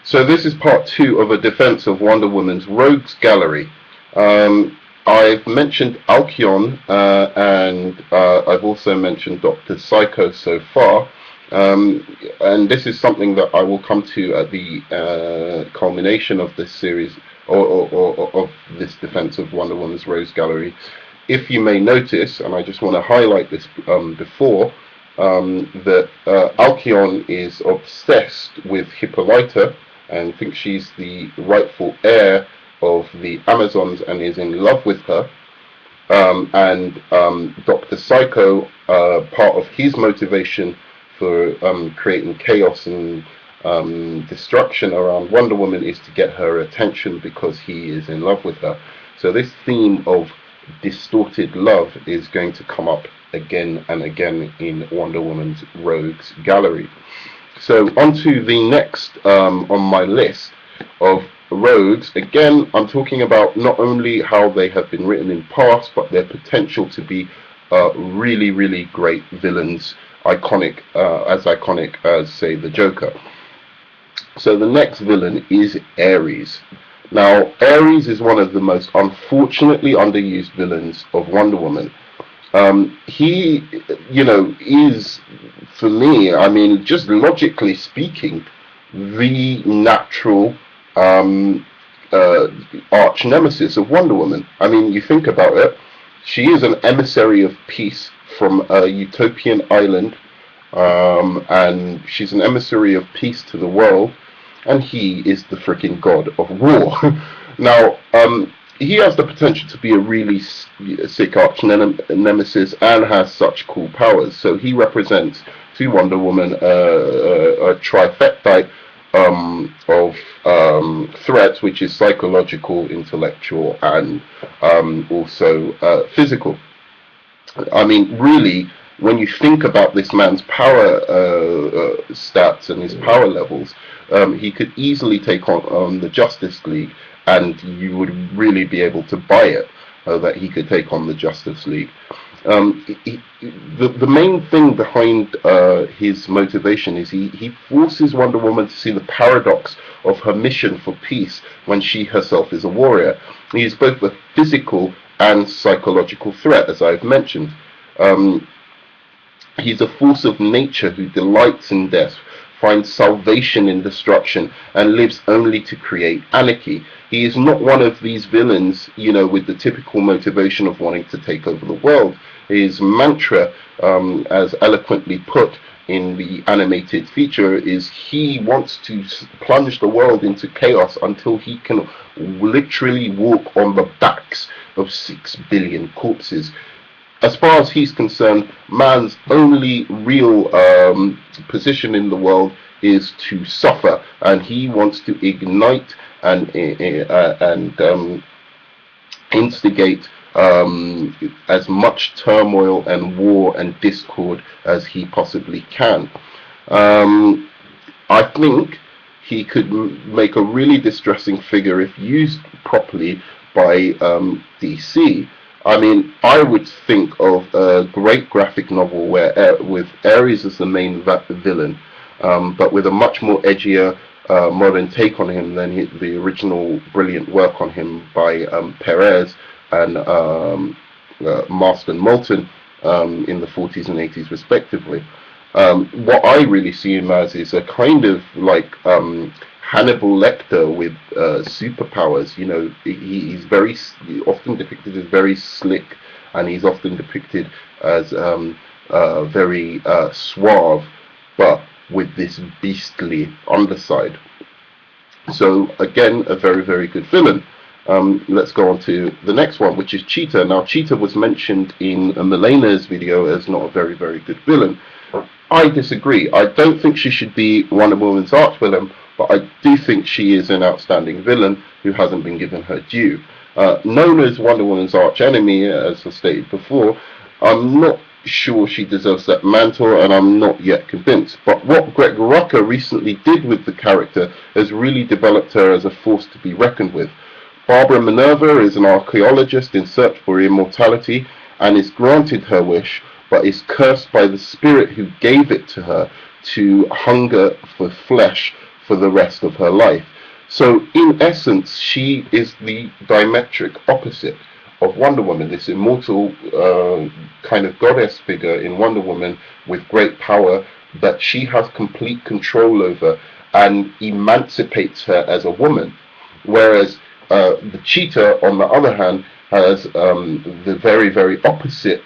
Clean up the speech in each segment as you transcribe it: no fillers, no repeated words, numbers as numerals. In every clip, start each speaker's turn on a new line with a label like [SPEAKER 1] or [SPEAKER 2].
[SPEAKER 1] So this is part two of a defense of Wonder Woman's Rogues Gallery. I've mentioned Alcyon and I've also mentioned Dr. Psycho so far. And this is something that I will come to at the culmination of this series or of this defense of Wonder Woman's Rogues Gallery. If you may notice, and I just want to highlight this before, that Alcyon is obsessed with Hippolyta and thinks she's the rightful heir of the Amazons and is in love with her. And Dr. Psycho, part of his motivation for creating chaos and destruction around Wonder Woman is to get her attention because he is in love with her. So this theme of distorted love is going to come up again and again in Wonder Woman's Rogues Gallery. So on to the next on my list of rogues. Again, I'm talking about not only how they have been written in past, but their potential to be really, really great villains, iconic as, say, the Joker. So the next villain is Ares. Now, Ares is one of the most unfortunately underused villains of Wonder Woman. He, is, for me, I mean, just logically speaking, the natural arch nemesis of Wonder Woman. I mean, you think about it, she is an emissary of peace from a utopian island, and she's an emissary of peace to the world, and he is the freaking god of war. Now, he has the potential to be a really sick arch nemesis and has such cool powers. So he represents to Wonder Woman a trifecta of threats, which is psychological, intellectual, and also physical. I mean, really, when you think about this man's power stats and his power levels, he could easily take on the Justice League, and you would really be able to buy it that he could take on the Justice League. The main thing behind his motivation is he forces Wonder Woman to see the paradox of her mission for peace when she herself is a warrior. He is both a physical and psychological threat, as I've mentioned. He's a force of nature who delights in death, finds salvation in destruction, and lives only to create anarchy. He is not one of these villains, with the typical motivation of wanting to take over the world. His mantra, as eloquently put in the animated feature, is he wants to plunge the world into chaos until he can literally walk on the backs of 6 billion corpses. As far as he's concerned, man's only real position in the world is to suffer, and he wants to ignite and instigate as much turmoil and war and discord as he possibly can. I think he could make a really distressing figure if used properly by DC. I mean, I would think of a great graphic novel where with Ares as the main villain, but with a much more edgier, modern take on him than the original brilliant work on him by Perez and Marston Moulton in the 40s and 80s respectively. What I really see him as is a kind of like Hannibal Lecter with superpowers. He's very often depicted as very slick, and he's often depicted as very suave, but with this beastly underside. So again, a very, very good villain. Let's go on to the next one, which is Cheetah. Now, Cheetah was mentioned in Milena's video as not a very, very good villain. I disagree. I don't think she should be Wonder Woman's arch villain, but I do think she is an outstanding villain who hasn't been given her due. Known as Wonder Woman's arch enemy, as I stated before, I'm not sure she deserves that mantle, and I'm not yet convinced. But what Greg Rucka recently did with the character has really developed her as a force to be reckoned with. Barbara Minerva is an archaeologist in search for immortality and is granted her wish, but is cursed by the spirit who gave it to her to hunger for flesh for the rest of her life. So in essence, she is the diametric opposite of Wonder Woman, this immortal kind of goddess figure in Wonder Woman with great power that she has complete control over and emancipates her as a woman. Whereas the cheetah, on the other hand, has the very, very opposite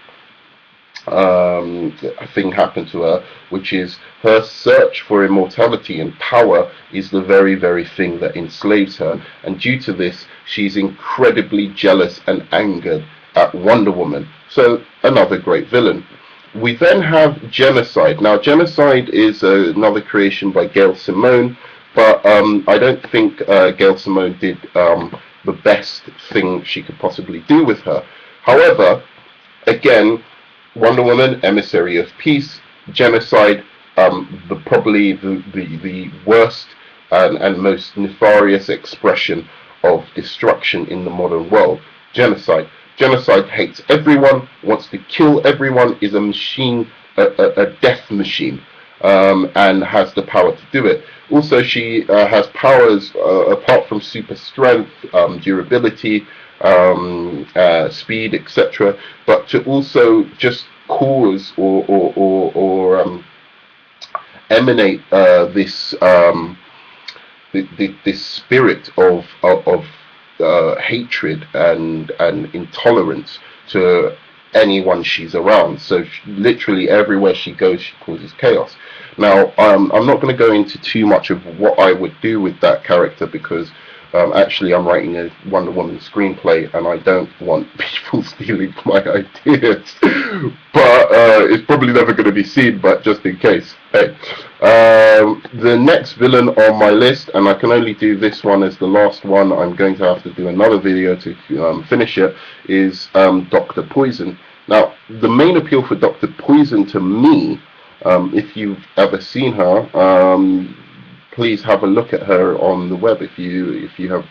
[SPEAKER 1] thing happen to her, which is her search for immortality and power is the very, very thing that enslaves her. And due to this, she's incredibly jealous and angered at Wonder Woman. So another great villain. We then have Genocide. Now, Genocide is another creation by Gail Simone, but I don't think Gail Simone did the best thing she could possibly do with her. However, again, Wonder Woman, Emissary of Peace, Genocide, probably the worst and most nefarious expression of destruction in the modern world. Genocide. Genocide hates everyone, wants to kill everyone, is a machine, a death machine, and has the power to do it. Also, she has powers apart from super strength, durability, speed, etc., but to also just cause or emanate this this spirit of hatred and intolerance to anyone she's around. So literally everywhere she goes, she causes chaos. Now, I'm not going to go into too much of what I would do with that character, because actually I'm writing a Wonder Woman screenplay and I don't want people stealing my ideas. But it's probably never going to be seen, but just in case. Hey. The next villain on my list, and I can only do this one as the last one, I'm going to have to do another video to finish it, is Dr. Poison. Now, the main appeal for Dr. Poison to me, if you've ever seen her, please have a look at her on the web if you have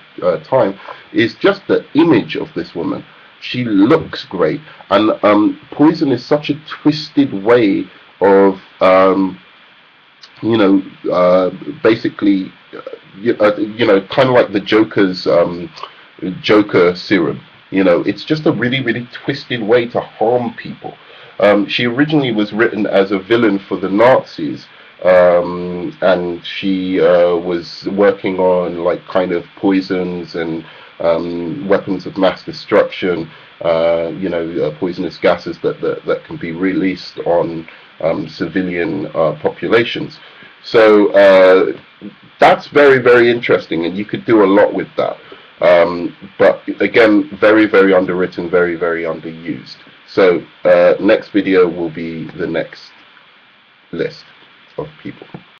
[SPEAKER 1] time, is just the image of this woman. She looks great, and Poison is such a twisted way of basically kind of like the Joker's Joker serum. It's just a really, really twisted way to harm people. She originally was written as a villain for the Nazis, and she was working on like kind of poisons and weapons of mass destruction, poisonous gases that can be released on civilian populations. So that's very, very interesting, and you could do a lot with that. But again, very, very underwritten, very, very underused. So next video will be the next list of people.